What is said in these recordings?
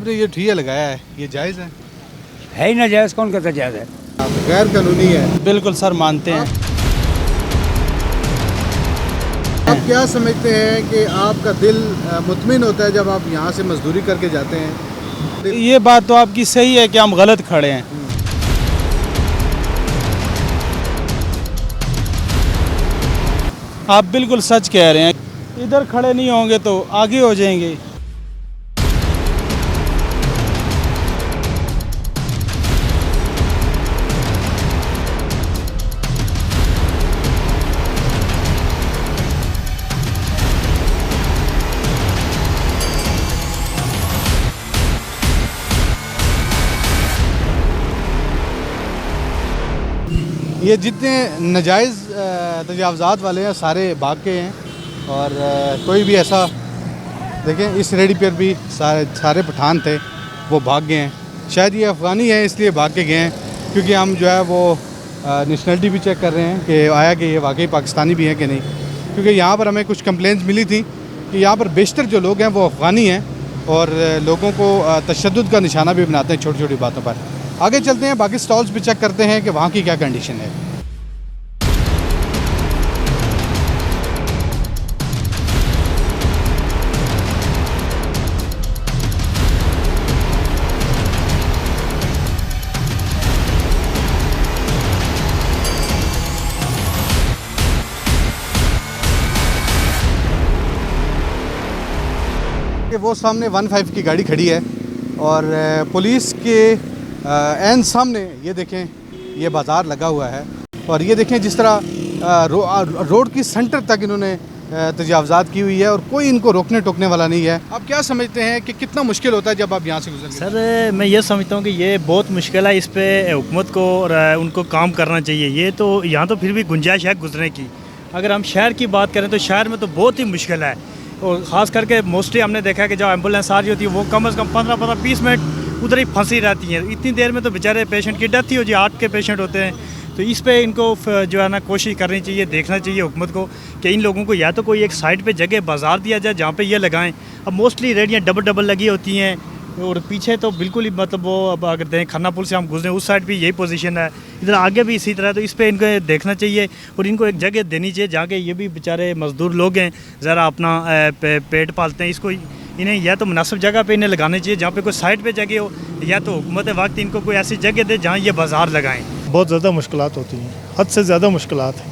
आपने ये ठिया लगाया है, ये जायज़ है ही ना जायज़, कौन कहता जायज़ है? गैर कानूनी है। बिल्कुल सर, मानते हैं। आप क्या समझते हैं कि आपका दिल मुतमिन होता है जब आप यहाँ से मजदूरी करके जाते हैं? ये बात तो आपकी सही है कि हम गलत खड़े हैं। आप बिल्कुल सच कह रहे हैं, इधर खड़े नहीं होंगे तो आगे हो जाएंगे। ये जितने नाजायज़ तजावज़ात वाले हैं सारे भाग के हैं और कोई भी ऐसा देखें, इस रेडी पर भी सारे पठान थे, वो भाग गए हैं। शायद ये अफ़गानी है इसलिए भाग के गए हैं, क्योंकि हम जो है वो नेशनलिटी भी चेक कर रहे हैं कि आया कि ये वाकई पाकिस्तानी भी हैं कि नहीं, क्योंकि यहाँ पर हमें कुछ कंप्लेंट्स मिली थी कि यहाँ पर बेशतर जो लोग हैं वो अफ़गानी हैं और लोगों को तशद्दुद का निशाना भी बनाते हैं छोटी छोटी बातों पर। आगे चलते हैं, बाकी स्टॉल्स भी चेक करते हैं कि वहाँ की क्या कंडीशन है। कि वो सामने 15 की गाड़ी खड़ी है और पुलिस के एन सामने ये देखें, ये बाज़ार लगा हुआ है और ये देखें जिस तरह रोड की सेंटर तक इन्होंने तजावज़ात की हुई है और कोई इनको रोकने टोकने वाला नहीं है। आप क्या समझते हैं कि कितना मुश्किल होता है जब आप यहाँ से गुजरते हैं? सर मैं ये समझता हूँ कि ये बहुत मुश्किल है, इस पे हुकूमत को और उनको काम करना चाहिए। ये तो यहाँ तो फिर भी गुंजाइश है गुजरने की। अगर हम शहर की बात करें तो शहर में तो बहुत ही मुश्किल है, और ख़ास करके मोस्टली हमने देखा है कि जो एम्बुलेंस आ रही होती है वो कम से कम 15-20 मिनट उधर ही फंसी रहती हैं। इतनी देर में तो बेचारे पेशेंट की डेथ ही हो जाए, हार्ट के पेशेंट होते हैं। तो इस पे इनको जो है ना कोशिश करनी चाहिए, देखना चाहिए हुकूमत को कि इन लोगों को या तो कोई एक साइड पे जगह बाज़ार दिया जाए जहाँ पे ये लगाएं। अब मोस्टली रेडियाँ डबल लगी होती हैं और पीछे तो बिल्कुल ही मतलब वो, अब अगर देखें खन्ना पुल से हम गुजरें उस साइड भी यही पोजीशन है, इधर आगे भी इसी तरह। तो इस पे इनको देखना चाहिए और इनको एक जगह देनी चाहिए जहाँ के ये भी बेचारे मज़दूर लोग हैं, ज़रा अपना पेट पालते हैं। इसको इन्हें या तो मुनासिब जगह पे इन्हें लगानी चाहिए जहाँ पे कोई साइड पे जगह हो, या तो हुकूमत वक्त इनको कोई ऐसी जगह दे जहाँ ये बाज़ार लगाएं। बहुत ज़्यादा मुश्किलात होती हैं, हद से ज़्यादा मुश्किलात हैं।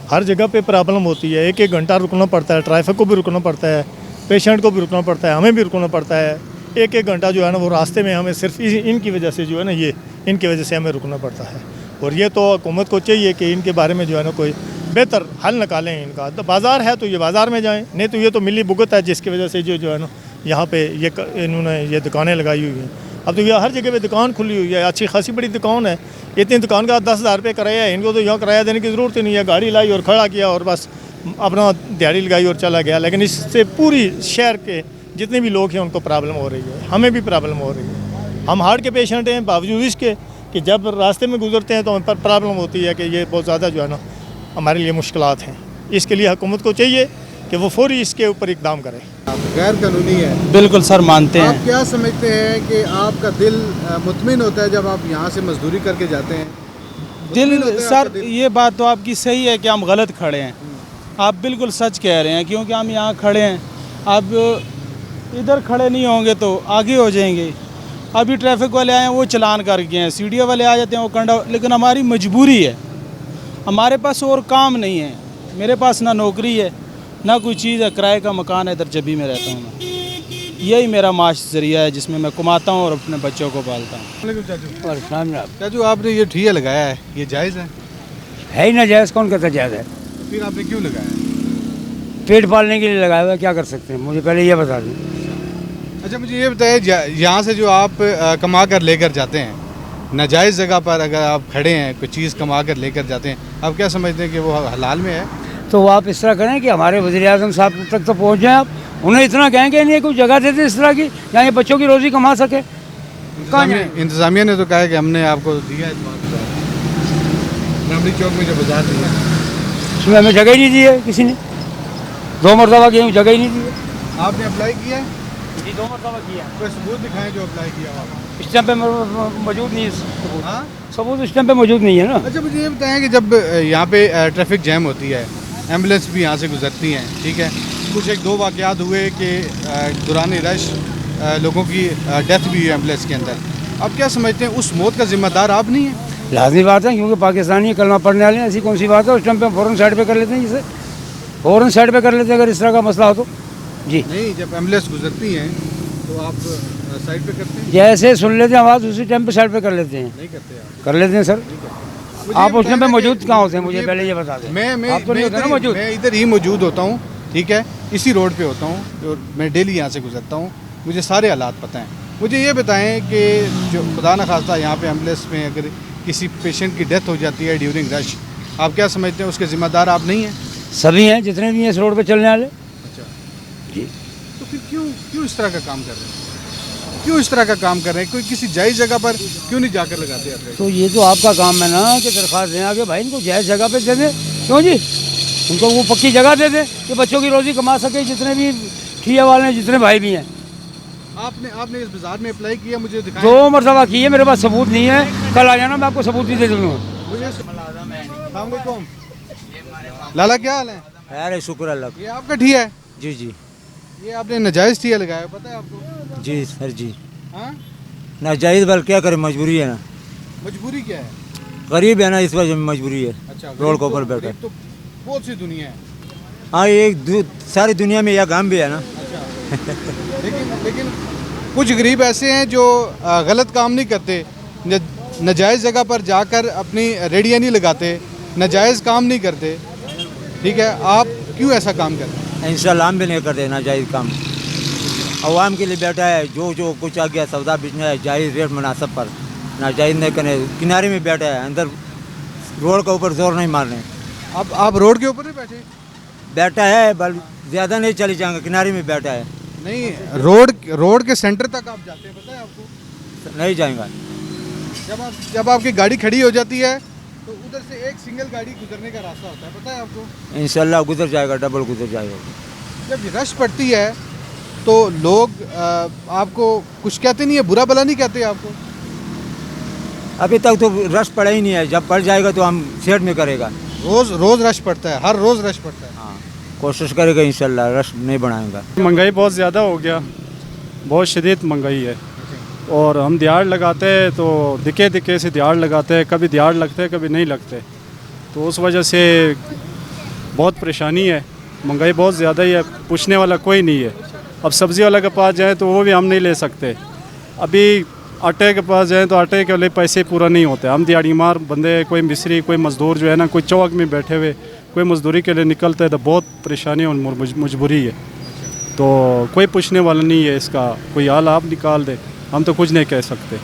हर जगह पे प्रॉब्लम होती है, एक घंटा रुकना पड़ता है, ट्रैफिक को भी रुकना पड़ता है, पेशेंट को भी रुकना पड़ता है, हमें भी रुकना पड़ता है। एक घंटा जो है ना वो रास्ते में हमें सिर्फ इनकी वजह से जो है ना, ये इनकी वजह से हमें रुकना पड़ता है। और ये तो हुकूमत को चाहिए कि इनके बारे में जो है ना कोई बेहतर हल निकालें इनका। तो बाज़ार है तो ये बाज़ार में जाएँ, नहीं तो ये तो मिली भुगत है जिसकी वजह से जो है ना यहाँ पे ये इन्होंने ये दुकानें लगाई हुई हैं। अब तो ये हर जगह पे दुकान खुली हुई है, अच्छी खासी बड़ी दुकान है। इतनी दुकान का 10,000 रुपये किराया है, इनको तो यहाँ किराया देने की ज़रूरत ही नहीं है। गाड़ी लाई और खड़ा किया और बस अपना दिहाड़ी लगाई और चला गया। लेकिन इससे पूरी शहर के जितने भी लोग हैं उनको प्रॉब्लम हो रही है, हमें भी प्रॉब्लम हो रही है। हम हार्ट के पेशेंट हैं, बावजूद इसके कि जब रास्ते में गुजरते हैं तो हमें पर प्रॉब्लम होती है कि ये बहुत ज़्यादा जो है ना हमारे लिए मुश्किलात हैं। इसके लिए हुकूमत को चाहिए कि वो फौरी इसके ऊपर इकदाम करे। गैर कानूनी है। बिल्कुल सर, मानते आप हैं। क्या समझते हैं कि आपका दिल मुतमिन होता है जब आप यहाँ से मजदूरी करके जाते हैं? दिल सर, ये बात तो आपकी सही है कि हम गलत खड़े हैं। आप बिल्कुल सच कह रहे हैं, क्योंकि हम यहाँ खड़े हैं। अब इधर खड़े नहीं होंगे तो आगे हो जाएंगे। अभी ट्रैफिक वाले आए हैं, वो चलान कर गए हैं, सीडीओ वाले आ जाते हैं वो कंडा। लेकिन हमारी मजबूरी है, हमारे पास और काम नहीं है। मेरे पास ना नौकरी है ना कोई चीज़ है, किराए का मकान है, इधर जबी में रहता हूँ मैं। यही मेरा माश ज़रिया है जिसमें मैं कमाता हूँ और अपने बच्चों को पालता हूँ। चाचू, आपने ये ठिया लगाया है, ये जायज़ है ही ना जायज़, कौन कहता जायज़ है? फिर आपने क्यों लगाया? पेट पालने के लिए लगाया हुआ है, क्या कर सकते हैं? मुझे पहले ये बता दें। अच्छा, मुझे ये बताइए, यहाँ से जो आप कमा कर लेकर जाते हैं, नाजायज़ जगह पर अगर आप खड़े हैं, कोई चीज़ कमा कर लेकर जाते हैं, आप क्या समझते हैं कि वो हलाल में है? तो आप इस तरह करें कि हमारे वज़ीर-ए-आज़म साहब तक तो पहुँच जाएँ आप, उन्हें इतना कहें कि इन्हें कोई जगह दे दें इस तरह की जहाँ ये बच्चों की रोज़ी कमा सके। इंतज़ामिया ने तो कहा है कि हमने आपको दिया है चौक में जो बाजार दिया, उसमें हमें जगह ही नहीं दी है किसी ने। 2 मरतबा की जगह ही नहीं दी है। आपने अप्लाई किया है? जी 2 मरतबा किया। कोई सबूत दिखाएं जो अप्लाई किया हो आपने। इस टाइम पे मौजूद नहीं है सबूत। हाँ सबूत इस टाइम पे मौजूद नहीं है ना। अच्छा मुझे ये बताएं कि जब यहाँ पे ट्रैफिक जैम होती है, एम्बुलेंस भी यहाँ से गुजरती हैं, ठीक है, कुछ 1-2 वाक़यात हुए कि दौरान रश लोगों की डेथ भी हुई एम्बुलेंस के अंदर। आप क्या समझते हैं उस मौत का ज़िम्मेदार आप नहीं है? लाजमी बात है, क्योंकि पाकिस्तानी कलमा पढ़ने वाले हैं, ऐसी कौन सी बात है। उस टाइम पे फ़ौरन साइड पे कर लेते हैं, जिसे फ़ौरन साइड पे कर लेते हैं अगर इस तरह का मसला हो तो। जी नहीं, जब एम्बुलेंस गुजरती हैं तो आप साइड पे करते हैं? जैसे सुन लेते हैं आवाज़, उसी टाइम पे साइड पे कर लेते हैं। नहीं करते आप? कर लेते हैं सर। मुझे आप ये उस टाइम पे बताएं मौजूद कि कहाँ होते हैं, मुझे पहले ये बता दें। आप तो नहीं होते ना मौजूद। मैं इधर ही मौजूद होता हूँ, ठीक है, इसी रोड पे होता हूँ और मैं डेली यहाँ से गुजरता हूँ, मुझे सारे हालात पता हैं। मुझे ये बताएं कि जो खुदा न खास्ता यहाँ पे एम्बुलेंस में अगर किसी पेशेंट की डेथ हो जाती है ड्यूरिंग रश, आप क्या समझते हैं उसके ज़िम्मेदार आप नहीं हैं? सभी हैं जितने भी हैं इस रोड पे चलने वाले। अच्छा, जी तो फिर क्यों इस तरह का काम कर रहे हैं? क्यों इस तरह का काम कर रहे हैं? कोई किसी जायज़ जगह पर क्यों नहीं जाकर लगाते आप? तो ये तो आपका काम है ना कि दरख्वास्त दें आगे, भाई इनको जायज़ जगह पे दे दें। क्यों जी, उनको वो पक्की जगह दे दें कि बच्चों की रोज़ी कमा सके, जितने भी ठिया वाले हैं, जितने भाई भी हैं। आपने इस बाज़ार में अप्लाई किया, मुझे दिखाएं। 2 मरतबा की है, मेरे पास सबूत नहीं है। कल आ जाना, मैं आपको सबूत भी दे दूँगा। मुझे अस्सलाम वालेकुम। लाला क्या हाल है? अरे शुक्र अल्लाह। ये आपका ठिया है? जी जी ये आपने नाजायज़ ठिया लगाया, पता है आपको? जी सर जी। हाँ, नाजायज़ बल क्या करें, मजबूरी है ना, मजबूरी क्या है? गरीब है ना, इस वजह में मजबूरी है। अच्छा, रोड के ऊपर गरीब बैठा। तो बहुत सी दुनिया है। हाँ सारी दुनिया में यह काम भी है ना। लेकिन कुछ गरीब ऐसे हैं जो गलत काम नहीं करते, नाजायज़ जगह पर जाकर अपनी रेडियाँ नहीं लगाते, नाजायज़ काम नहीं करते, ठीक है, आप क्यों ऐसा काम करते हैं? इंशाल्लाह हम भी नहीं करते नाजायज़ काम। अवाम के लिए बैठा है, जो कुछ आ गया सौदा बेचना है जायज़ रेट मुनासब पर, नाजायज़ नहीं करने, किनारे में बैठा है, अंदर रोड के ऊपर जोर नहीं मारने। अब आप रोड के ऊपर नहीं बैठे? बैठा है बल ज़्यादा नहीं चले जाएंगे, किनारे में बैठा है। नहीं, रोड के सेंटर तक आप जाते हैं, पता है आपको? नहीं जाएगा। जब आपकी गाड़ी खड़ी हो जाती है तो उधर से एक सिंगल गाड़ी गुजरने का रास्ता होता है, पता है आपको? इंशाल्लाह गुजर जाएगा, डबल गुजर जाएगा। जब रश पड़ती है तो लोग आपको कुछ कहते नहीं है, बुरा भला नहीं कहते आपको? अभी तक तो रश पड़ा ही नहीं है, जब पड़ जाएगा तो हम सेट में करेगा। रोज़ रश पड़ता है, हर रोज़ रश पड़ता है। हाँ कोशिश करेगा इंशाल्लाह, रश नहीं बढ़ाएगा। महंगाई बहुत ज़्यादा हो गया, बहुत शदीद महंगाई है, और हम दिहाड़ लगाते हैं तो दिखे से दिहाड़ लगाते हैं, कभी दिहाड़ लगते हैं कभी नहीं लगते, तो उस वजह से बहुत परेशानी है। महंगाई बहुत ज़्यादा ही है, पूछने वाला कोई नहीं है। अब सब्ज़ी वाला के पास जाएँ तो वो भी हम नहीं ले सकते। अभी आटे के पास जाएँ तो आटे के लिए पैसे पूरा नहीं होते। हम दिहाड़ी मार बंदे, कोई मिस्त्री, कोई मज़दूर जो है ना, कोई चौक में बैठे हुए, कोई मज़दूरी के लिए निकलते हैं तो बहुत परेशानी और मजबूरी है। तो कोई पूछने वाला नहीं है, इसका कोई हाल आप निकाल दे, हम तो कुछ नहीं कह सकते।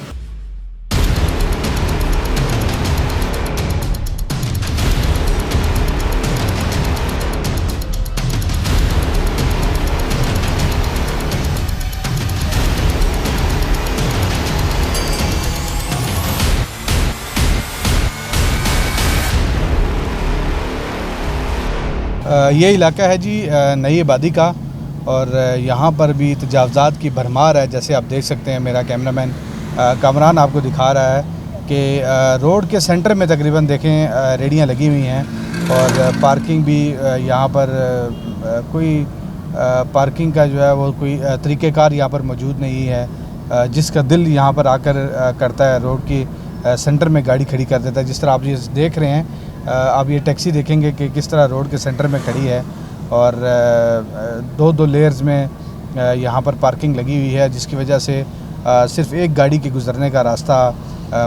ये इलाका है जी नई आबादी का, और यहाँ पर भी तजावज़ात की भरमार है। जैसे आप देख सकते हैं, मेरा कैमरामैन कामरान आपको दिखा रहा है कि रोड के सेंटर में तकरीबन देखें रेडियाँ लगी हुई हैं, और पार्किंग भी यहाँ पर कोई पार्किंग का जो है वो कोई तरीक़ेकार यहाँ पर मौजूद नहीं है। जिसका दिल यहाँ पर आकर करता है, रोड की सेंटर में गाड़ी खड़ी कर देता है। जिस तरह आप ये देख रहे हैं, आप ये टैक्सी देखेंगे कि किस तरह रोड के सेंटर में खड़ी है, और दो लेयर्स में यहाँ पर पार्किंग लगी हुई है, जिसकी वजह से सिर्फ एक गाड़ी के गुज़रने का रास्ता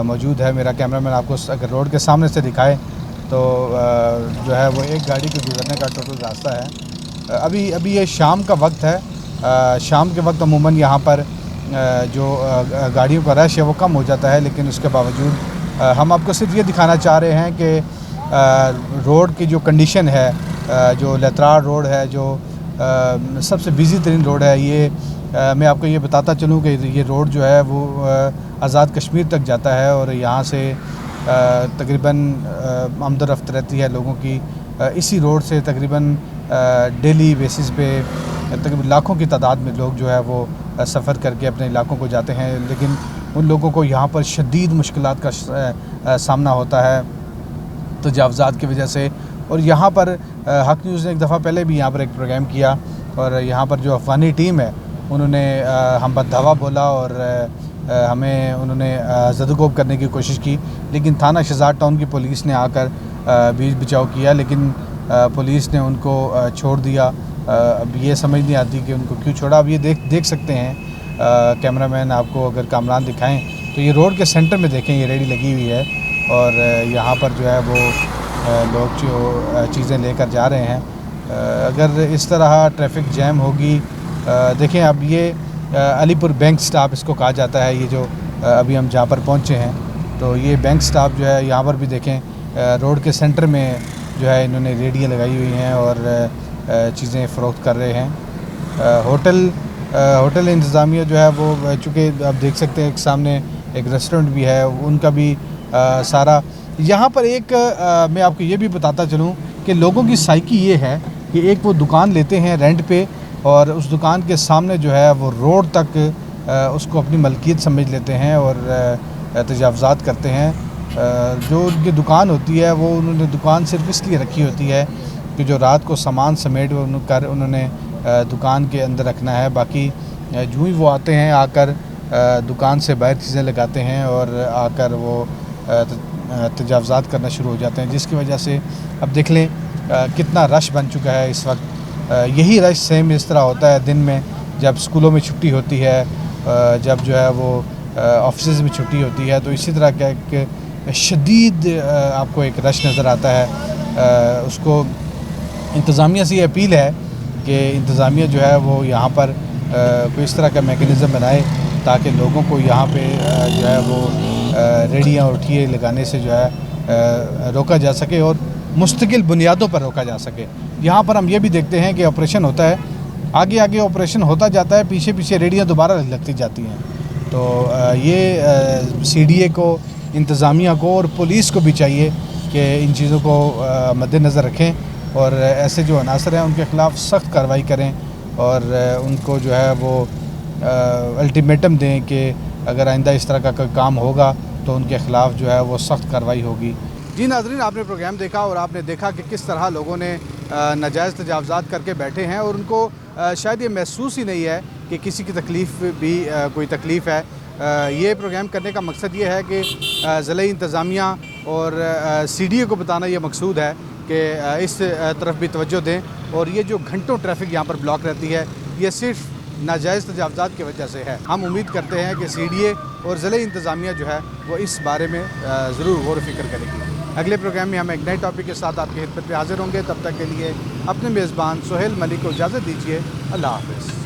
मौजूद है। मेरा कैमरामैन आपको अगर रोड के सामने से दिखाए तो जो है वो एक गाड़ी के गुज़रने का टोटल रास्ता है। अभी ये शाम का वक्त है। शाम के वक्त अमूमन यहाँ पर जो गाड़ियों का रश है वो कम हो जाता है, लेकिन उसके बावजूद हम आपको सिर्फ ये दिखाना चाह रहे हैं कि रोड की जो कंडीशन है, जो लेतरार रोड है, जो सबसे बिज़ी तरीन रोड है, ये मैं आपको ये बताता चलूँ कि ये रोड जो है वो आज़ाद कश्मीर तक जाता है, और यहाँ से तकरीबन आमद-ओ-रफ़्त रहती है लोगों की। इसी रोड से तकरीबन डेली बेसिस पे तकरीबन लाखों की तादाद में लोग जो है वो सफ़र करके अपने इलाकों को जाते हैं, लेकिन उन लोगों को यहाँ पर शदीद मुश्किलात का सामना होता है तजावज़ात की वजह से। और यहाँ पर हक न्यूज़ ने एक दफ़ा पहले भी यहाँ पर एक प्रोग्राम किया और यहाँ पर जो अफ़गानी टीम है उन्होंने हम पर धावा बोला और हमें उन्होंने ज़दोकोब करने की कोशिश की, लेकिन थाना शहजाद टाउन की पुलिस ने आकर बीच बचाव किया, लेकिन पुलिस ने उनको छोड़ दिया। अब ये समझ नहीं आती कि उनको क्यों छोड़ा। अब ये देख सकते हैं कैमरामैन आपको अगर कामरान दिखाएं तो ये रोड के सेंटर में देखें, ये रेडी लगी हुई है और यहाँ पर जो है वो लोग जो चीज़ें लेकर जा रहे हैं। अगर इस तरह ट्रैफिक जैम होगी, देखें अब ये अलीपुर बैंक स्टॉप इसको कहा जाता है, ये जो अभी हम जहाँ पर पहुँचे हैं तो ये बैंक स्टॉप जो है यहाँ पर भी देखें रोड के सेंटर में जो है इन्होंने रेडियाँ लगाई हुई हैं और चीज़ें फ़रोख्त कर रहे हैं। होटल इंतज़ामिया जो है वो चूँकि आप देख सकते हैं एक सामने एक रेस्टोरेंट भी है, उनका भी सारा यहाँ पर एक मैं आपको ये भी बताता चलूँ कि लोगों की साइकी ये है कि एक वो दुकान लेते हैं रेंट पे और उस दुकान के सामने जो है वो रोड तक उसको अपनी मलकियत समझ लेते हैं और तजावज़ात करते हैं। जो उनकी दुकान होती है वो उन्होंने दुकान सिर्फ इसलिए रखी होती है कि जो रात को सामान समेट कर उन्होंने दुकान के अंदर रखना है, बाकी जो ही वो आते हैं आकर दुकान से बाहर चीज़ें लगाते हैं और आकर वो तजावज़ात करना शुरू हो जाते हैं, जिसकी वजह से अब देख लें कितना रश बन चुका है इस वक्त। यही रश सेम इस तरह होता है दिन में जब स्कूलों में छुट्टी होती है, जब जो है वो ऑफिस में छुट्टी होती है, तो इसी तरह का एक शदीद आपको एक रश नज़र आता है। उसको इंतज़ामिया से ये अपील है कि इंतज़ामिया जो है वो यहाँ पर कोई इस तरह का मेकनिज़म बनाए ताकि लोगों को यहाँ पे जो है वो रेडियाँ और ठिये लगाने से जो है रोका जा सके और मुस्तकिल बुनियादों पर रोका जा सके। यहाँ पर हम ये भी देखते हैं कि ऑपरेशन होता है, आगे आगे ऑपरेशन होता जाता है, पीछे पीछे रेडियाँ दोबारा लगती जाती हैं। तो ये CDA को, इंतज़ामिया को और पुलिस को भी चाहिए कि इन चीज़ों को मद्देनज़र रखें और ऐसे जो अनासर हैं उनके ख़िलाफ़ सख्त कार्रवाई करें और उनको जो है वो अल्टीमेटम दें कि अगर आइंदा इस तरह का कोई काम होगा तो उनके ख़िलाफ़ जो है वो सख्त कार्रवाई होगी। जी नाज़रीन, आपने प्रोग्राम देखा और आपने देखा कि किस तरह लोगों ने नाजायज़ तजावज़ात करके बैठे हैं और उनको शायद ये महसूस ही नहीं है कि किसी की तकलीफ़ भी कोई तकलीफ़ है। ये प्रोग्राम करने का मकसद ये है कि ज़िले इंतज़ामिया और CDA को बताना ये मकसूद है कि इस तरफ भी तवज्जो दें और ये जो घंटों ट्रैफिक यहाँ पर ब्लॉक रहती है ये सिर्फ नाजायज़ तजावज़ात की वजह से है। हम उम्मीद करते हैं कि CDA और ज़िले इंतज़ामिया जो है वो इस बारे में ज़रूर गौर फ़िक्र करेगी। अगले प्रोग्राम में हम एक नए टॉपिक के साथ आपकी खिदमत में हाजिर होंगे। तब तक के लिए अपने मेज़बान सोहेल मलिक को इजाज़त दीजिए। अल्लाह हाफ़िज़।